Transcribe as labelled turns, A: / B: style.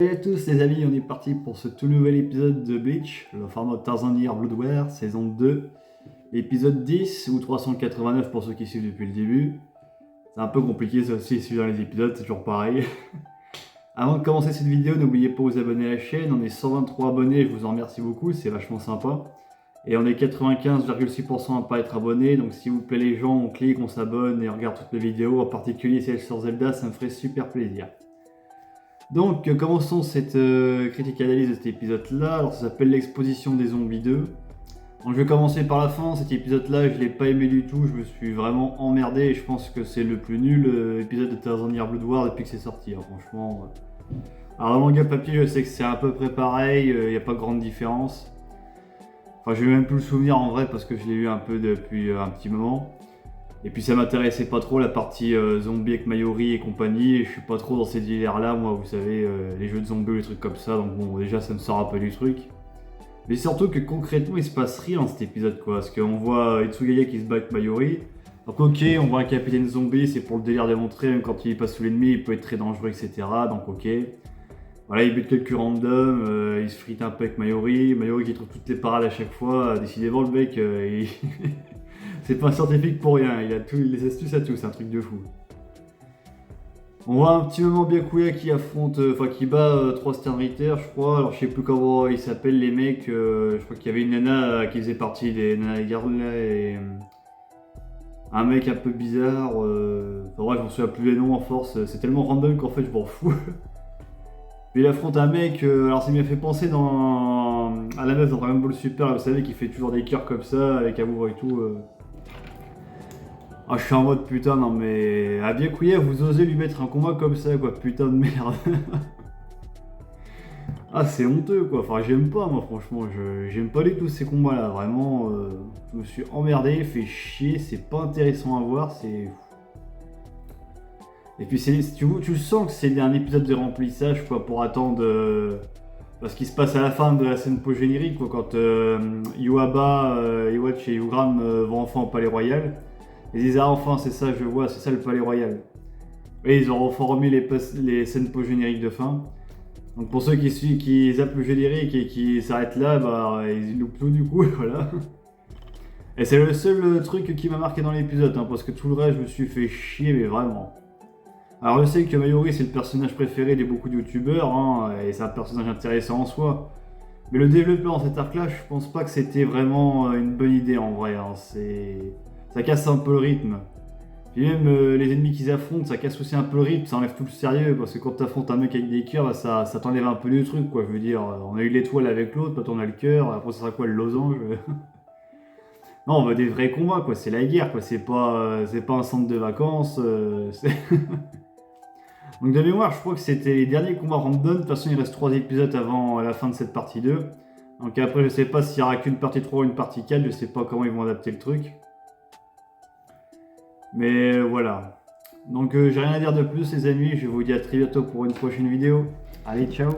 A: Salut à tous les amis, on est parti pour ce tout nouvel épisode de Bleach, le format Tarzan Year Blood War, saison 2, épisode 10 ou 389 pour ceux qui suivent depuis le début. C'est un peu compliqué ça aussi, suivre les épisodes, c'est toujours pareil. Avant de commencer cette vidéo, n'oubliez pas de vous abonner à la chaîne, on est 123 abonnés, je vous en remercie beaucoup, c'est vachement sympa. Et on est 95,6% à pas être abonnés, donc s'il vous plaît les gens, on clique, on s'abonne et on regarde toutes les vidéos, en particulier celles sur Zelda, ça me ferait super plaisir. Donc, commençons cette critique analyse de cet épisode-là. Alors, ça s'appelle l'exposition des zombies 2. Donc, je vais commencer par la fin. Cet épisode-là, je l'ai pas aimé du tout. Je me suis vraiment emmerdé et je pense que c'est le plus nul épisode de Tarzan Year Blood War depuis que c'est sorti. Hein, franchement. Alors, le manga papier, je sais que c'est à peu près pareil. Il n'y a pas de grande différence. Enfin, je vais même plus le souvenir en vrai parce que je l'ai eu un peu depuis un petit moment. Et puis ça m'intéressait pas trop la partie zombie avec Mayuri et compagnie, et je suis pas trop dans ces délires là, moi vous savez, les jeux de zombies ou les trucs comme ça, donc bon déjà ça me sort un peu du truc. Mais surtout que concrètement il se passe rien dans cet épisode quoi, parce qu'on voit Itsugaya qui se bat avec Mayuri, donc ok on voit un capitaine zombie, c'est pour le délire de montrer, même quand il passe sous l'ennemi il peut être très dangereux etc, donc ok. Voilà il bute quelques randoms, il se frite un peu avec Mayuri qui trouve toutes les parades à chaque fois, décidément le mec c'est pas un scientifique pour rien, il a tous les astuces à tout, c'est un truc de fou. On voit un petit moment Byakuya qui affronte, qui bat 3 Sternritter, je crois. Alors je sais plus comment ils s'appellent les mecs. Je crois qu'il y avait une nana qui faisait partie des Nana Girls là et un mec un peu bizarre. Enfin bref, je m'en souviens plus les noms en force. C'est tellement random qu'en fait je m'en fous. Puis il affronte un mec. Alors ça m'a fait penser à la meuf dans Dragon Ball Super, là, vous savez, qui fait toujours des cœurs comme ça avec amour et tout. Ah, je suis en mode putain, non mais. À Byakuya, vous osez lui mettre un combat comme ça, quoi, putain de merde. Ah, c'est honteux, quoi. Enfin, j'aime pas, moi, franchement. J'aime pas du tout ces combats-là. Vraiment, je me suis emmerdé, fait chier, c'est pas intéressant à voir, c'est. Et puis, tu sens que c'est un épisode de remplissage, quoi, pour attendre. Ce qui se passe à la fin de la scène post-générique, quoi, quand Yuaba, Iwatch et Yugram vont enfin au Palais Royal. Ils disent ah enfin c'est ça je vois, c'est ça le palais royal. Et ils ont reformé les scènes post-génériques de fin. Donc pour ceux qui zappent le générique et qui s'arrêtent là, bah ils loupent tout du coup, voilà. Et c'est le seul truc qui m'a marqué dans l'épisode, hein, parce que tout le reste je me suis fait chier mais vraiment. Alors je sais que Mayuri c'est le personnage préféré de beaucoup de youtubeurs, hein, et c'est un personnage intéressant en soi. Mais le développement dans cet arc là, je pense pas que c'était vraiment une bonne idée en vrai, hein, ça casse un peu le rythme. Puis même les ennemis qu'ils affrontent, ça casse aussi un peu le rythme, ça enlève tout le sérieux, parce que quand tu affrontes un mec avec des cœurs, bah, ça t'enlève un peu du truc, quoi. Je veux dire, on a eu l'étoile avec l'autre, maintenant on a le cœur, après ça sera quoi le losange? Non, on veut des vrais combats, quoi, c'est la guerre, quoi, c'est pas un centre de vacances. Donc de mémoire, je crois que c'était les derniers combats random, de toute façon il reste 3 épisodes avant la fin de cette partie 2. Donc après je sais pas s'il y aura qu'une partie 3 ou une partie 4, je sais pas comment ils vont adapter le truc. Mais voilà. Donc j'ai rien à dire de plus les amis, je vous dis à très bientôt pour une prochaine vidéo. Allez, ciao!